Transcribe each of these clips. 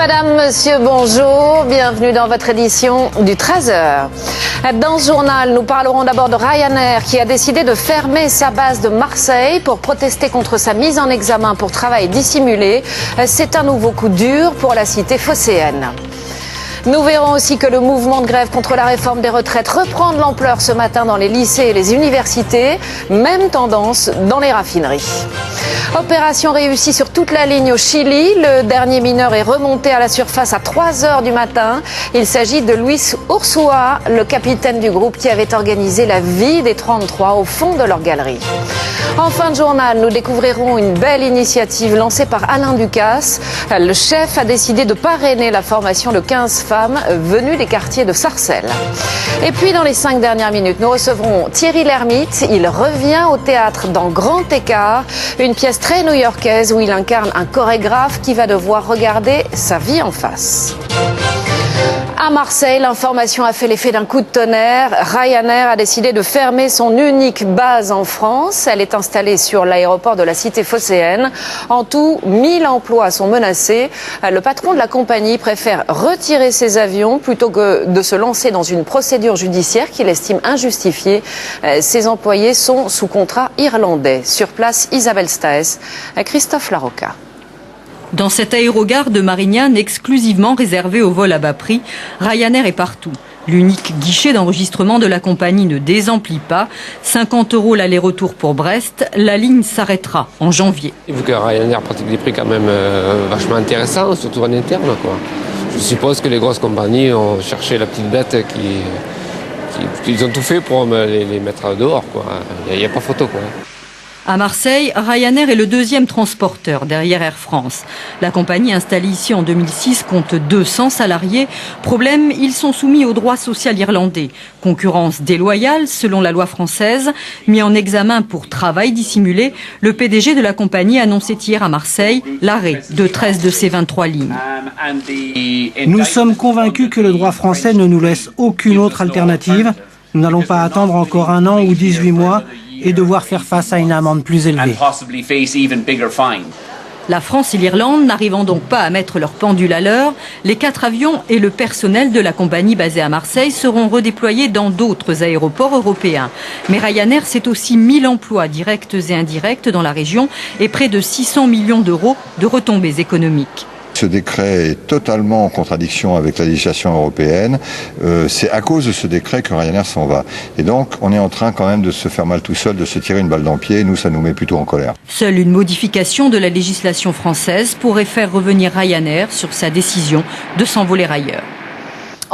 Madame, monsieur, bonjour. Bienvenue dans votre édition du 13h. Dans ce journal, nous parlerons d'abord de Ryanair qui a décidé de fermer sa base de Marseille pour protester contre sa mise en examen pour travail dissimulé. C'est un nouveau coup dur pour la cité phocéenne. Nous verrons aussi que le mouvement de grève contre la réforme des retraites reprend de l'ampleur ce matin dans les lycées et les universités. Même tendance dans les raffineries. Opération réussie sur toute la ligne au Chili. Le dernier mineur est remonté à la surface à 3h du matin. Il s'agit de Luis Ursua, le capitaine du groupe qui avait organisé la vie des 33 au fond de leur galerie. En fin de journal, nous découvrirons une belle initiative lancée par Alain Ducasse. Le chef a décidé de parrainer la formation de 15 femmes venues des quartiers de Sarcelles. Et puis dans les 5 dernières minutes, nous recevrons Thierry Lhermitte. Il revient au théâtre dans Grand Écart, une pièce très new-yorkaise où il incarne un chorégraphe qui va devoir regarder sa vie en face. À Marseille, l'information a fait l'effet d'un coup de tonnerre. Ryanair a décidé de fermer son unique base en France. Elle est installée sur l'aéroport de la cité phocéenne. En tout, 1000 emplois sont menacés. Le patron de la compagnie préfère retirer ses avions plutôt que de se lancer dans une procédure judiciaire qu'il estime injustifiée. Ses employés sont sous contrat irlandais. Sur place, Isabelle Staes, Christophe Larocca. Dans cette aérogare de Marignane exclusivement réservée aux vols à bas prix, Ryanair est partout. L'unique guichet d'enregistrement de la compagnie ne désemplit pas. 50 € l'aller-retour pour Brest. La ligne s'arrêtera en janvier. Vu que Ryanair pratique des prix quand même vachement intéressants, surtout en interne, quoi. Je suppose que les grosses compagnies ont cherché la petite bête qu'ils ont tout fait pour les mettre dehors, quoi. Il n'y a pas photo, quoi. À Marseille, Ryanair est le deuxième transporteur derrière Air France. La compagnie installée ici en 2006 compte 200 salariés. Problème, ils sont soumis au droit social irlandais. Concurrence déloyale selon la loi française. Mis en examen pour travail dissimulé, le PDG de la compagnie annonçait hier à Marseille l'arrêt de 13 de ses 23 lignes. Nous sommes convaincus que le droit français ne nous laisse aucune autre alternative. Nous n'allons pas attendre encore 1 an ou 18 mois et devoir faire face à une amende plus élevée. La France et l'Irlande n'arrivant donc pas à mettre leur pendule à l'heure, les 4 avions et le personnel de la compagnie basée à Marseille seront redéployés dans d'autres aéroports européens. Mais Ryanair, c'est aussi 1000 emplois directs et indirects dans la région et près de 600 millions d'euros de retombées économiques. Ce décret est totalement en contradiction avec la législation européenne. C'est à cause de ce décret que Ryanair s'en va. Et donc, on est en train quand même de se faire mal tout seul, de se tirer une balle dans le pied. Nous, ça nous met plutôt en colère. Seule une modification de la législation française pourrait faire revenir Ryanair sur sa décision de s'envoler ailleurs.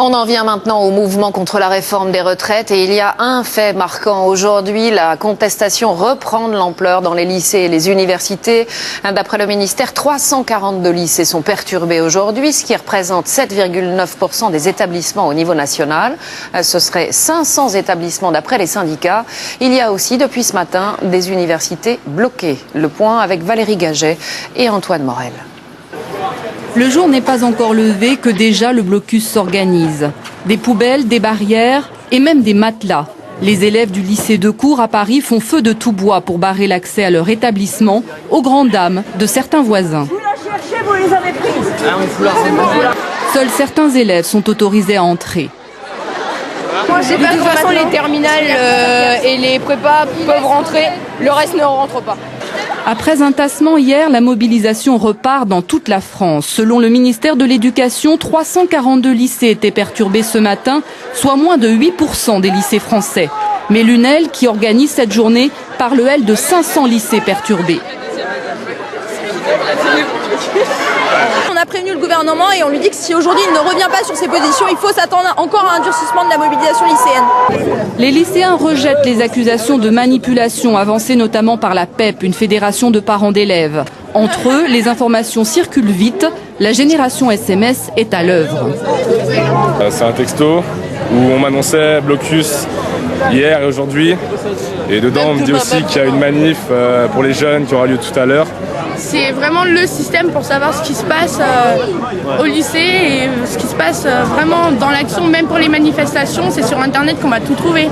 On en vient maintenant au mouvement contre la réforme des retraites et il y a un fait marquant aujourd'hui. La contestation reprend de l'ampleur dans les lycées et les universités. D'après le ministère, 342 lycées sont perturbés aujourd'hui, ce qui représente 7,9% des établissements au niveau national. Ce serait 500 établissements d'après les syndicats. Il y a aussi depuis ce matin des universités bloquées. Le point avec Valérie Gaget et Antoine Morel. Le jour n'est pas encore levé que déjà le blocus s'organise. Des poubelles, des barrières et même des matelas. Les élèves du lycée de Cours à Paris font feu de tout bois pour barrer l'accès à leur établissement, aux grandes dames de certains voisins. Vous la cherchez, vous les avez prises. Seuls certains élèves sont autorisés à entrer. De toute façon, les terminales et les prépas peuvent rentrer, le reste ne rentre pas. Après un tassement hier, la mobilisation repart dans toute la France. Selon le ministère de l'Éducation, 342 lycées étaient perturbés ce matin, soit moins de 8% des lycées français. Mais l'UNEL, qui organise cette journée, parle, elle, de 500 lycées perturbés. On a prévenu le gouvernement et on lui dit que si aujourd'hui il ne revient pas sur ses positions, il faut s'attendre encore à un durcissement de la mobilisation lycéenne. Les lycéens rejettent les accusations de manipulation avancées notamment par la PEP, une fédération de parents d'élèves. Entre eux, les informations circulent vite. La génération SMS est à l'œuvre. C'est un texto où on m'annonçait blocus hier et aujourd'hui. Et dedans, on me dit aussi qu'il y a une manif pour les jeunes qui aura lieu tout à l'heure. C'est vraiment le système pour savoir ce qui se passe au lycée et ce qui se passe vraiment dans l'action, même pour les manifestations. C'est sur Internet qu'on va tout trouver.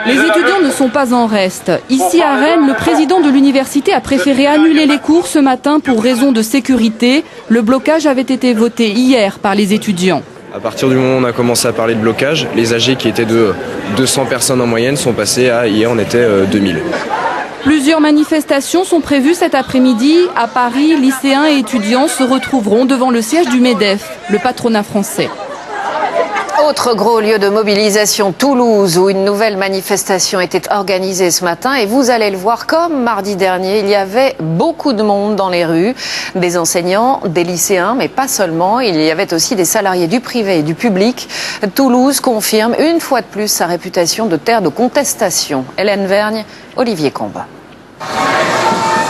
Les étudiants ne sont pas en reste. Ici à Rennes, le président de l'université a préféré annuler les cours ce matin pour raison de sécurité. Le blocage avait été voté hier par les étudiants. À partir du moment où on a commencé à parler de blocage, les AG qui étaient de 200 personnes en moyenne sont passés à, hier on était 2000. Plusieurs manifestations sont prévues cet après-midi. À Paris, lycéens et étudiants se retrouveront devant le siège du MEDEF, le patronat français. Autre gros lieu de mobilisation, Toulouse, où une nouvelle manifestation était organisée ce matin. Et vous allez le voir, comme mardi dernier, il y avait beaucoup de monde dans les rues, des enseignants, des lycéens, mais pas seulement. Il y avait aussi des salariés du privé et du public. Toulouse confirme une fois de plus sa réputation de terre de contestation. Hélène Vergne, Olivier Combat.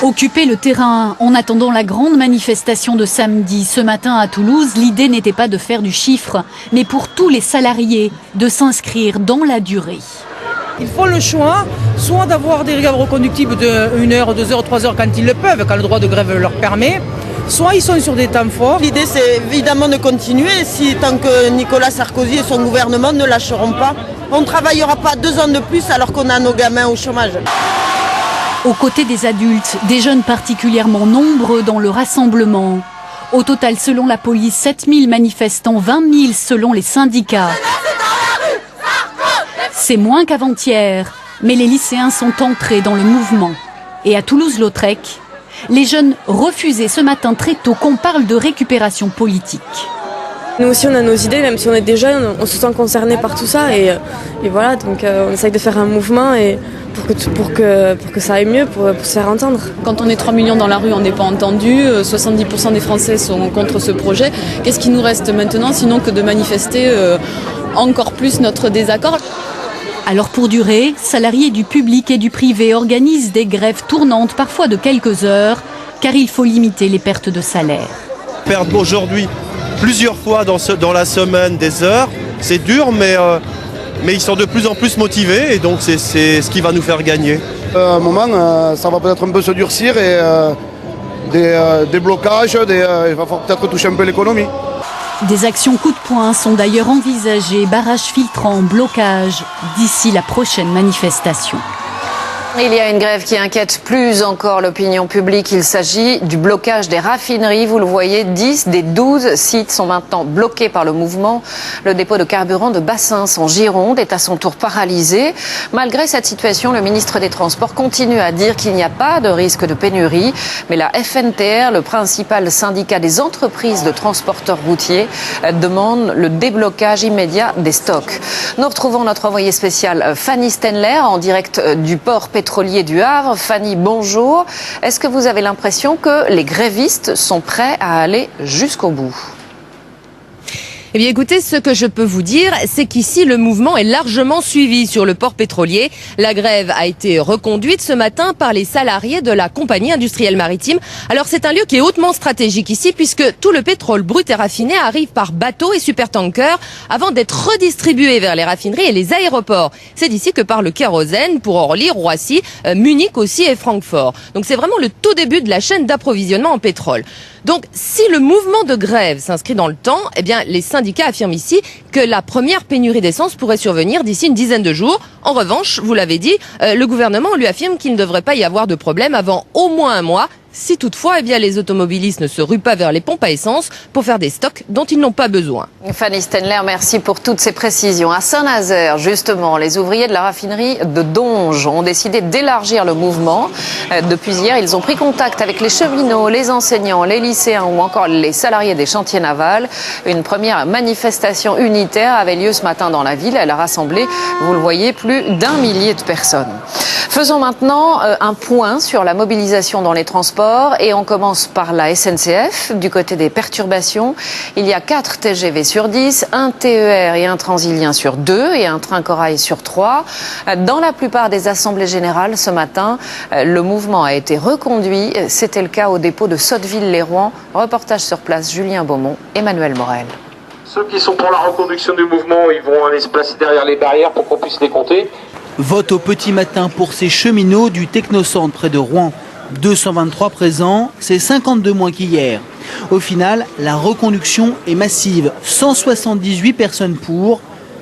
Occuper le terrain en attendant la grande manifestation de samedi. Ce matin à Toulouse, l'idée n'était pas de faire du chiffre, mais pour tous les salariés, de s'inscrire dans la durée. Ils font le choix, soit d'avoir des grèves reconductibles de 1 heure, 2 heures, 3 heures quand ils le peuvent, quand le droit de grève leur permet, soit ils sont sur des temps forts. L'idée c'est évidemment de continuer, si tant que Nicolas Sarkozy et son gouvernement ne lâcheront pas. On ne travaillera pas 2 ans de plus alors qu'on a nos gamins au chômage. Aux côtés des adultes, des jeunes particulièrement nombreux dans le rassemblement. Au total, selon la police, 7000 manifestants, 20 000 selon les syndicats. C'est moins qu'avant-hier, mais les lycéens sont entrés dans le mouvement. Et à Toulouse-Lautrec, les jeunes refusaient ce matin très tôt qu'on parle de récupération politique. Nous aussi on a nos idées, même si on est des jeunes, on se sent concerné par tout ça et voilà, donc on essaye de faire un mouvement et pour que ça aille mieux, pour se faire entendre. Quand on est 3 millions dans la rue, on n'est pas entendu, 70% des Français sont contre ce projet. Qu'est-ce qui nous reste maintenant sinon que de manifester encore plus notre désaccord ? Alors pour durer, salariés du public et du privé organisent des grèves tournantes, parfois de quelques heures, car il faut limiter les pertes de salaire. Perdre aujourd'hui plusieurs fois dans la semaine des heures, c'est dur, mais ils sont de plus en plus motivés et donc c'est ce qui va nous faire gagner. À un moment, ça va peut-être un peu se durcir et des blocages, il va falloir peut-être toucher un peu l'économie. Des actions coup de poing sont d'ailleurs envisagées, barrages filtrants, blocages, d'ici la prochaine manifestation. Il y a une grève qui inquiète plus encore l'opinion publique. Il s'agit du blocage des raffineries. Vous le voyez, 10 des 12 sites sont maintenant bloqués par le mouvement. Le dépôt de carburant de Bassins en Gironde est à son tour paralysé. Malgré cette situation, le ministre des Transports continue à dire qu'il n'y a pas de risque de pénurie. Mais la FNTR, le principal syndicat des entreprises de transporteurs routiers, demande le déblocage immédiat des stocks. Nous retrouvons notre envoyée spéciale Fanny Stenler en direct du port pétrolier du Havre. Fanny, bonjour. Est-ce que vous avez l'impression que les grévistes sont prêts à aller jusqu'au bout ? Eh bien écoutez, ce que je peux vous dire, c'est qu'ici le mouvement est largement suivi sur le port pétrolier. La grève a été reconduite ce matin par les salariés de la compagnie industrielle maritime. Alors c'est un lieu qui est hautement stratégique ici puisque tout le pétrole brut et raffiné arrive par bateau et supertanker avant d'être redistribué vers les raffineries et les aéroports. C'est d'ici que part le kérosène pour Orly, Roissy, Munich aussi et Francfort. Donc c'est vraiment le tout début de la chaîne d'approvisionnement en pétrole. Donc, si le mouvement de grève s'inscrit dans le temps, eh bien, les syndicats affirment ici que la première pénurie d'essence pourrait survenir d'ici une dizaine de jours. En revanche, vous l'avez dit, le gouvernement lui affirme qu'il ne devrait pas y avoir de problème avant au moins un mois. Si toutefois, eh bien, les automobilistes ne se ruent pas vers les pompes à essence pour faire des stocks dont ils n'ont pas besoin. Fanny Stenler, merci pour toutes ces précisions. À Saint-Nazaire, justement, les ouvriers de la raffinerie de Donge ont décidé d'élargir le mouvement. Depuis hier, ils ont pris contact avec les cheminots, les enseignants, les lycéens ou encore les salariés des chantiers navals. Une première manifestation unitaire avait lieu ce matin dans la ville. Elle a rassemblé, vous le voyez, plus d'1 millier de personnes. Faisons maintenant un point sur la mobilisation dans les transports et on commence par la SNCF. Du côté des perturbations, il y a 4 TGV sur 10, un TER et un Transilien sur 2 et un train corail sur 3. Dans la plupart des assemblées générales ce matin, le mouvement a été reconduit. C'était le cas au dépôt de Sotteville-les-Rouen. Reportage sur place, Julien Beaumont, Emmanuel Morel. Ceux qui sont pour la reconduction du mouvement, ils vont aller se placer derrière les barrières pour qu'on puisse les compter. Vote au petit matin pour ces cheminots du Technocentre près de Rouen. 223 présents, c'est 52 moins qu'hier. Au final, la reconduction est massive. 178 personnes pour,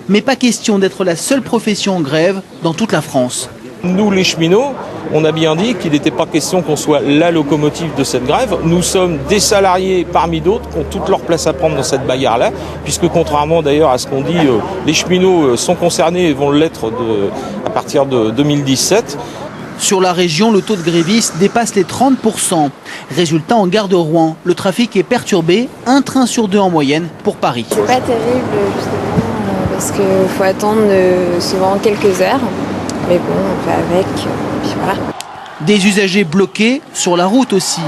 mais pas question d'être la seule profession en grève dans toute la France. Nous, les cheminots, on a bien dit qu'il n'était pas question qu'on soit la locomotive de cette grève. Nous sommes des salariés parmi d'autres qui ont toute leur place à prendre dans cette bagarre-là, puisque contrairement d'ailleurs à ce qu'on dit, les cheminots sont concernés et vont l'être à partir de 2017. Sur la région, le taux de grévistes dépasse les 30%. Résultat, en gare de Rouen, le trafic est perturbé, un train sur 2 en moyenne pour Paris. C'est pas terrible justement parce qu'il faut attendre souvent quelques heures. Mais bon, on fait avec, puis voilà. Des usagers bloqués sur la route aussi.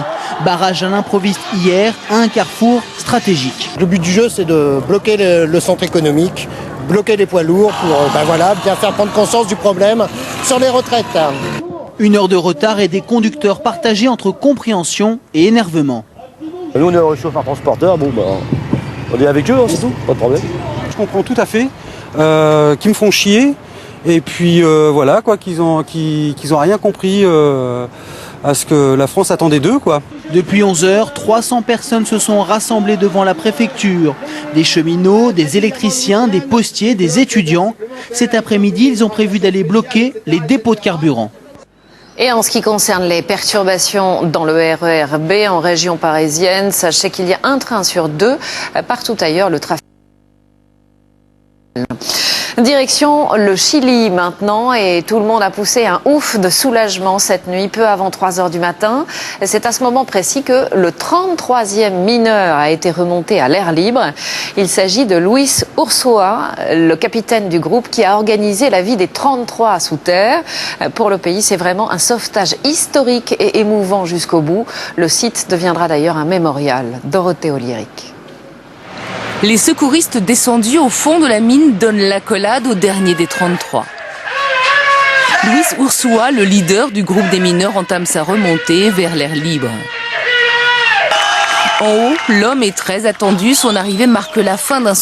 Barrage à l'improviste hier à un carrefour stratégique. Le but du jeu, c'est de bloquer le centre économique, bloquer les poids lourds pour bien faire prendre conscience du problème sur les retraites. 1 heure de retard et des conducteurs partagés entre compréhension et énervement. Nous, on est chauffeurs transporteurs, on est avec eux, c'est tout, pas de problème. Je comprends tout à fait, qu'ils me font chier. Et puis voilà quoi, qu'ils ont rien compris à ce que la France attendait d'eux quoi. Depuis 11 heures, 300 personnes se sont rassemblées devant la préfecture. Des cheminots, des électriciens, des postiers, des étudiants. Cet après-midi, ils ont prévu d'aller bloquer les dépôts de carburant. Et en ce qui concerne les perturbations dans le RER B en région parisienne, sachez qu'il y a un train sur 2. Partout ailleurs, le trafic. Direction le Chili maintenant, et tout le monde a poussé un ouf de soulagement cette nuit, peu avant 3 heures du matin. C'est à ce moment précis que le 33e mineur a été remonté à l'air libre. Il s'agit de Luis Ursúa, le capitaine du groupe qui a organisé la vie des 33 sous terre. Pour le pays, c'est vraiment un sauvetage historique et émouvant jusqu'au bout. Le site deviendra d'ailleurs un mémorial. Dorothée Olyric. Les secouristes descendus au fond de la mine donnent l'accolade au dernier des 33. Luis Ursúa, le leader du groupe des mineurs, entame sa remontée vers l'air libre. En haut, l'homme est très attendu. Son arrivée marque la fin d'un